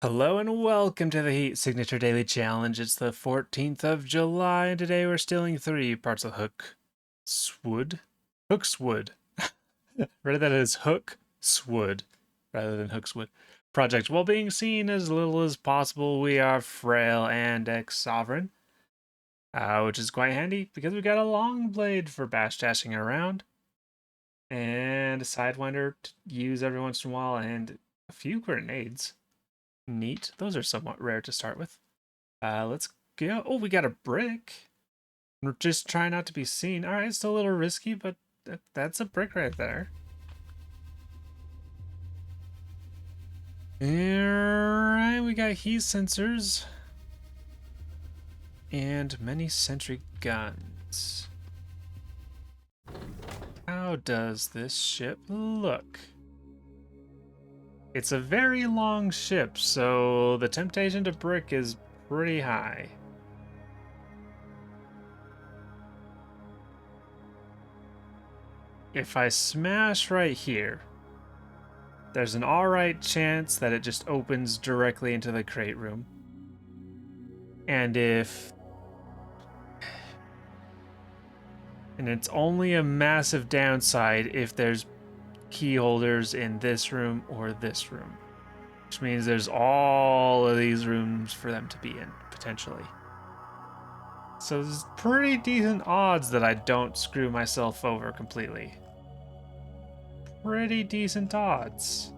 Hello and welcome to the Heat Signature Daily Challenge. It's the 14th of July, and today we're stealing 3 parts of Hookswood. Hookswood. Read that as Hookswood rather than Hookswood. Project. While being seen as little as possible, we are frail and ex-sovereign, which is quite handy because we got a long blade for bashdashing around, and a sidewinder to use every once in a while, and a few grenades. Neat. Those are somewhat rare to start with. Let's go. Oh, we got a brick. We're just trying not to be seen. All right, it's still a little risky, but that's a brick right there. All right, we got heat sensors and many sentry guns. How does this ship look? It's a very long ship, so the temptation to brick is pretty high. If I smash right here, there's an alright chance that it just opens directly into the crate room. And it's only a massive downside if there's key holders in this room or this room, which means there's all of these rooms for them to be in, potentially. So there's pretty decent odds that I don't screw myself over completely. Pretty decent odds.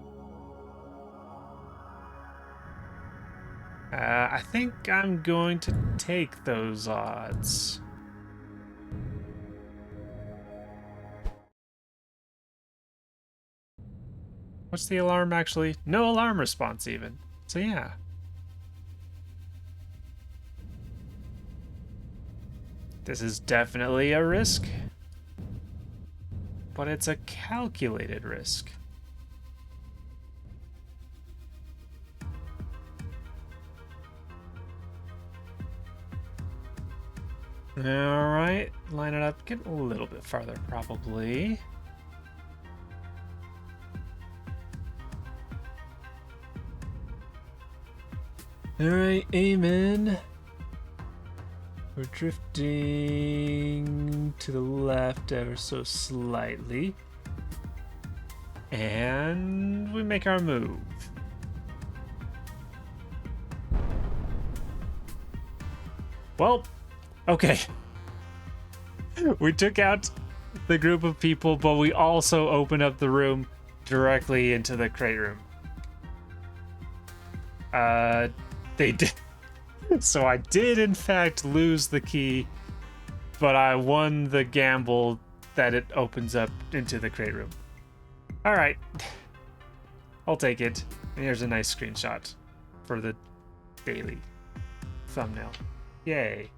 I think I'm going to take those odds. What's the alarm actually? No alarm response even. So yeah. This is definitely a risk. But it's a calculated risk. Alright, line it up, get a little bit farther probably. Alright, amen. We're drifting to the left ever so slightly. And we make our move. Well, okay. We took out the group of people, but we also opened up the room directly into the crate room. They did. So I did, in fact, lose the key, but I won the gamble that it opens up into the crate room. All right. I'll take it. And here's a nice screenshot for the daily thumbnail. Yay.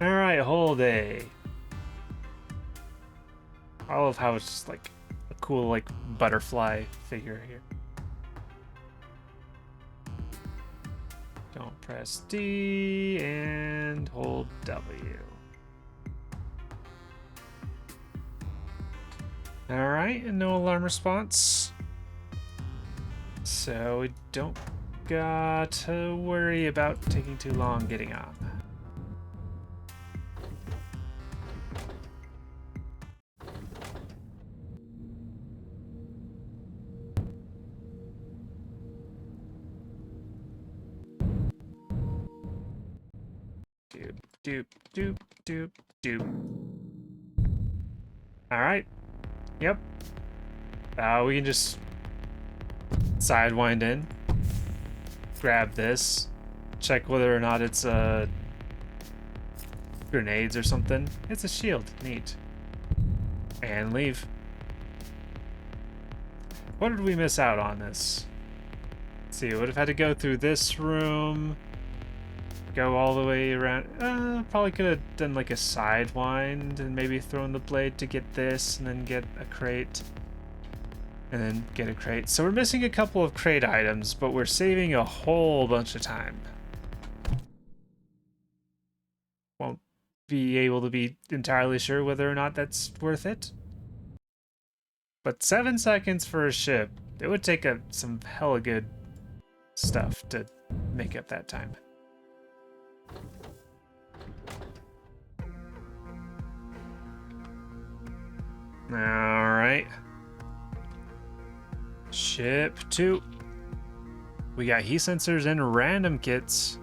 All right, whole day. I love how it's just like a cool like butterfly figure here. Don't press D and hold W. All right, and no alarm response. So we don't got to worry about taking too long getting on. Doop, doop, doop, doop, doop. All right. Yep. We can just sidewind in, grab this, check whether or not it's grenades or something. It's a shield. Neat. And leave. What did we miss out on this? Let's see, we would have had to go through this room, go all the way around. Probably could have done like a sidewind and maybe thrown the blade to get this and then get a crate. And then get a crate. So we're missing a couple of crate items, but we're saving a whole bunch of time. Won't be able to be entirely sure whether or not that's worth it. But 7 seconds for a ship. It would take some hella good stuff to make up that time. All right. Ship 2. We got heat sensors and random kits.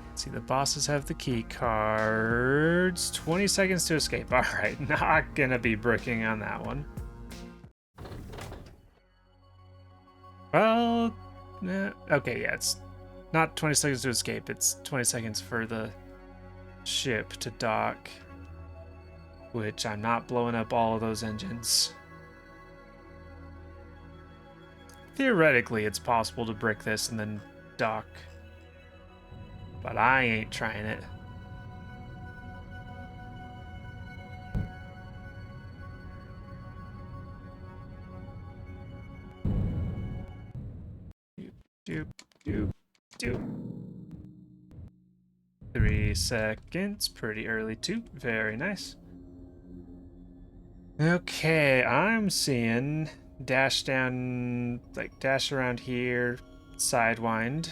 Let's see, the bosses have the key cards. 20 seconds to escape. All right, not gonna be bricking on that one. Well, okay, yeah, it's not 20 seconds to escape. It's 20 seconds for the ship to dock, which I'm not blowing up all of those engines. Theoretically, it's possible to brick this and then dock, but I ain't trying it. Doop, doop, doop. 3 seconds, pretty early too. Very nice. Okay, I'm seeing dash down, like dash around here, sidewind,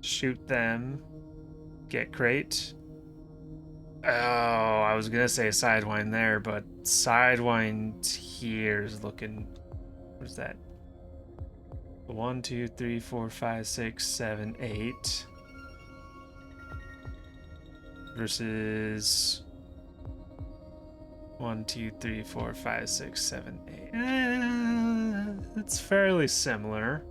shoot them, get crate. Oh, I was gonna say sidewind there, but sidewind here is looking. What is that? 1, 2, 3, 4, 5, 6, 7, 8 versus 1, 2, 3, 4, 5, 6, 7, 8. It's fairly similar.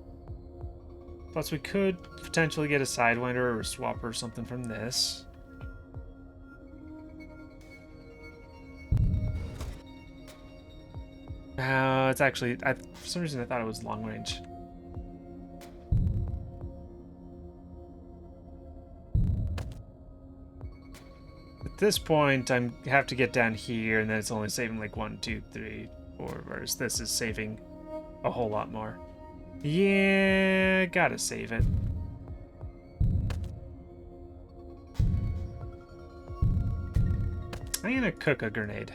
Plus, we could potentially get a sidewinder or a swapper or something from this. It's actually, for some reason I thought it was long range. At this point, I have to get down here, and then it's only saving like 1, 2, 3, 4, whereas this is saving a whole lot more. Yeah, gotta save it. I'm gonna cook a grenade.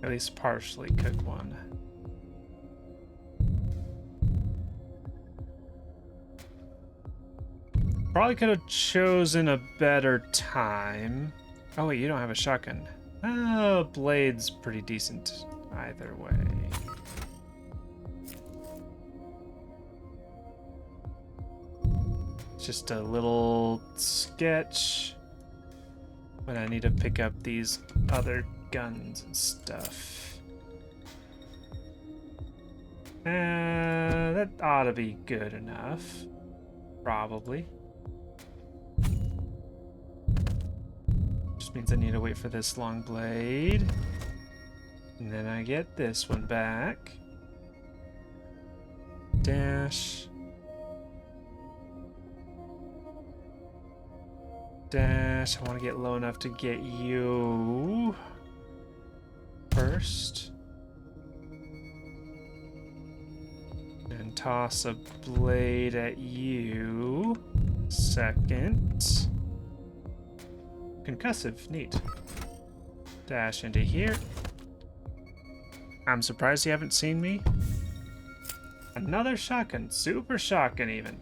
At least partially cook one. Probably could have chosen a better time. Oh wait, you don't have a shotgun. Oh, blade's pretty decent either way. Just a little sketch. But I need to pick up these other guns and stuff. That ought to be good enough. Probably. Just means I need to wait for this long blade. And then I get this one back. Dash. Dash. I want to get low enough to get you first. And toss a blade at you second. Concussive, neat. Dash into here. I'm surprised you haven't seen me. Another shotgun, super shotgun even.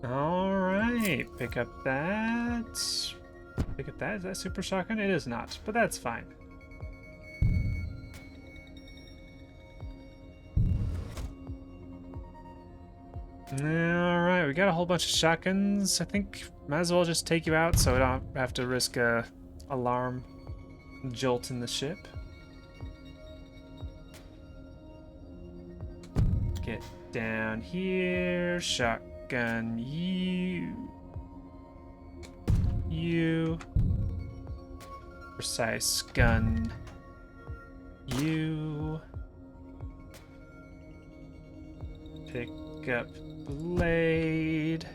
All right, pick up that. Pick up that. Is that super shotgun? It is not, but that's fine. Alright, we got a whole bunch of shotguns. I think might as well just take you out so I don't have to risk a alarm jolt in the ship. Get down here. Shotgun you. You. Precise gun you. Pick up blade.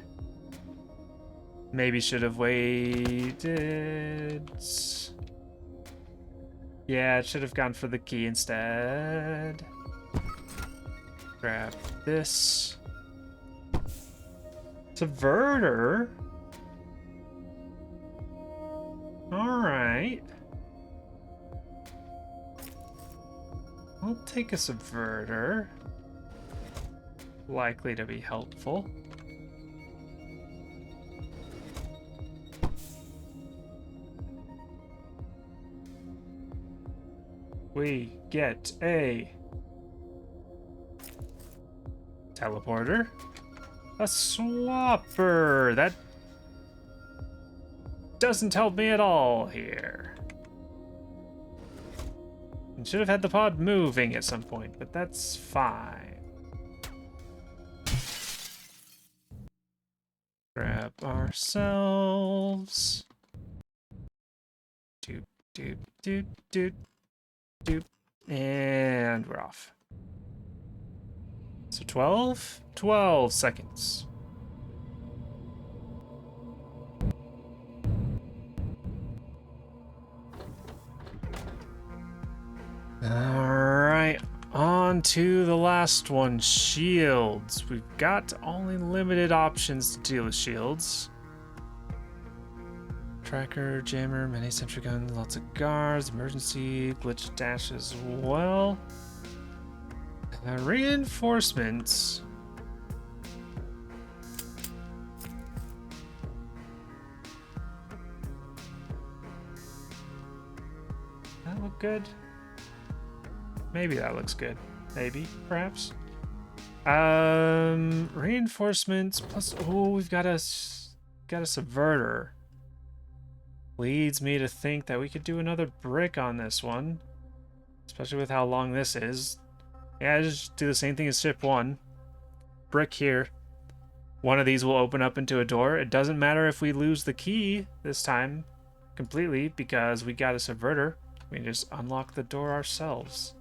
Maybe should have waited. Yeah, it should have gone for the key instead. Grab this. Subverter? Alright. I'll take a subverter. Likely to be helpful. We get a teleporter. A swapper. That doesn't help me at all here. I should have had the pod moving at some point, but that's fine. Grab ourselves. Doop, doop, doop, doop, doop. And we're off. So 12 seconds. Alright, on to the last one, shields. We've got only limited options to deal with shields. Tracker, jammer, many sentry guns, lots of guards, emergency, glitch dash as well. Reinforcements. That look good? Maybe that looks good. Maybe, perhaps. Reinforcements plus. Oh, we've got a subverter. Leads me to think that we could do another brick on this one, especially with how long this is. Yeah, just do the same thing as ship 1. Brick here. One of these will open up into a door. It doesn't matter if we lose the key this time completely because we got a subverter. We can just unlock the door ourselves.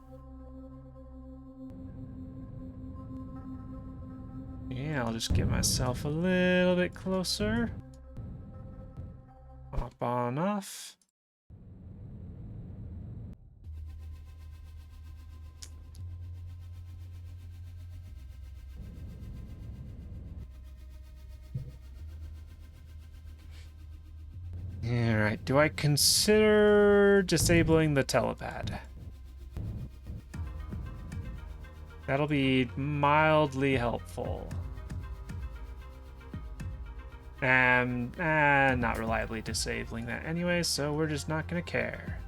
Yeah, I'll just get myself a little bit closer. Hop on off. Alright, do I consider disabling the telepad? That'll be mildly helpful. Not reliably disabling that anyway, so we're just not gonna care.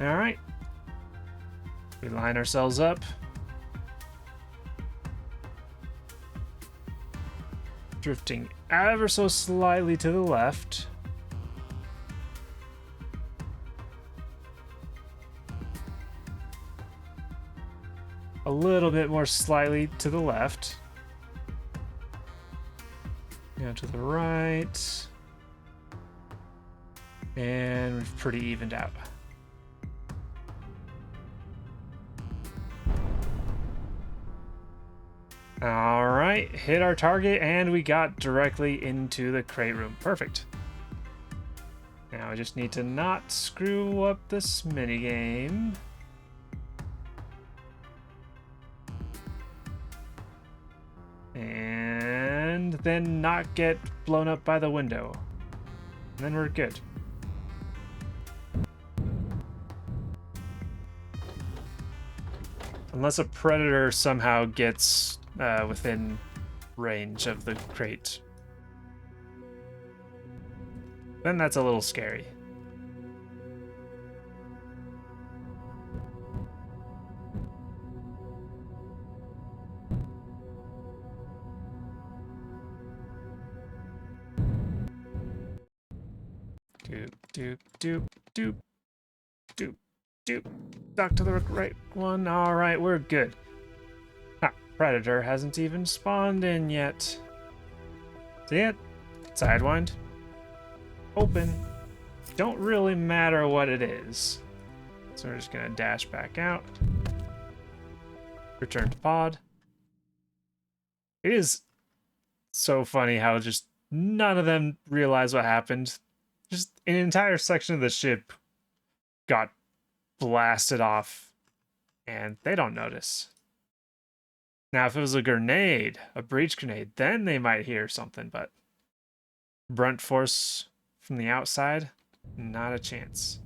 Alright. We line ourselves up. Drifting ever so slightly to the left. A little bit more slightly to the left. Now to the right. And we've pretty evened out. Alright, hit our target and we got directly into the crate room. Perfect. Now I just need to not screw up this minigame. And then not get blown up by the window. And then we're good. Unless a predator somehow gets within range of the crate. Then that's a little scary. Doop, doop, doop, doop, doop, doop. Duck to the right one. All right, we're good. Predator hasn't even spawned in yet. See it? Sidewind. Open. Don't really matter what it is. So we're just gonna dash back out. Return to pod. It is so funny how just none of them realize what happened. Just an entire section of the ship got blasted off, and they don't notice. Now, if it was a grenade, a breach grenade, then they might hear something, but brunt force from the outside, not a chance.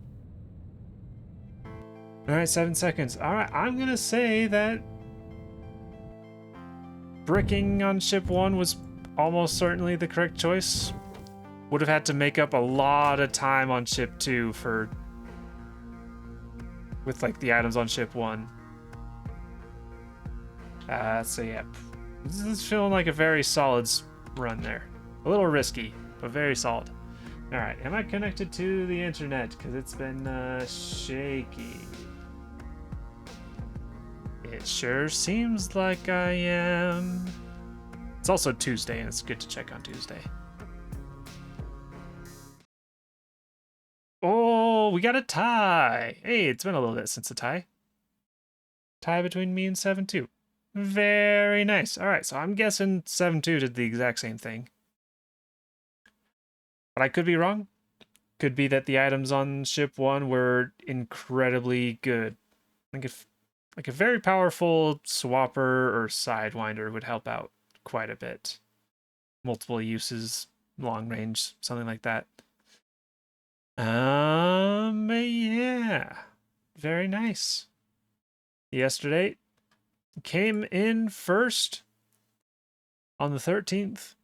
All right, 7 seconds. All right, I'm gonna say that bricking on ship 1 was almost certainly the correct choice. Would have had to make up a lot of time on ship 2 with like the items on ship 1. So yeah, this is feeling like a very solid run there. A little risky, but very solid. All right, am I connected to the internet? Because it's been shaky. It sure seems like I am. It's also Tuesday, and it's good to check on Tuesday. Oh, we got a tie. Hey, it's been a little bit since a tie. Tie between me and 7-2. Very nice. All right, so I'm guessing 7-2 did the exact same thing. But I could be wrong. Could be that the items on ship 1 were incredibly good. I think if like a very powerful swapper or sidewinder would help out quite a bit. Multiple uses, long range, something like that. Yeah. Very nice. Yesterday came in first on the 13th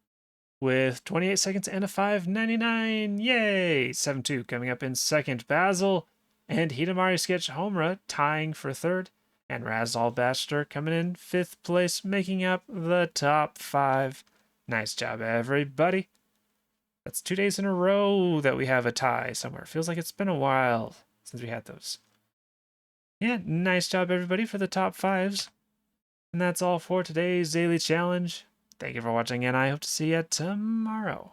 with 28 seconds and a 5.99. Yay! 7-2 coming up in second. Basil and Hidamari Sketch Homura tying for third. And Razal Bachelor coming in fifth place, making up the top 5. Nice job, everybody. That's 2 days in a row that we have a tie somewhere. Feels like it's been a while since we had those. Yeah, nice job, everybody, for the top 5s. And that's all for today's daily challenge. Thank you for watching, and I hope to see you tomorrow.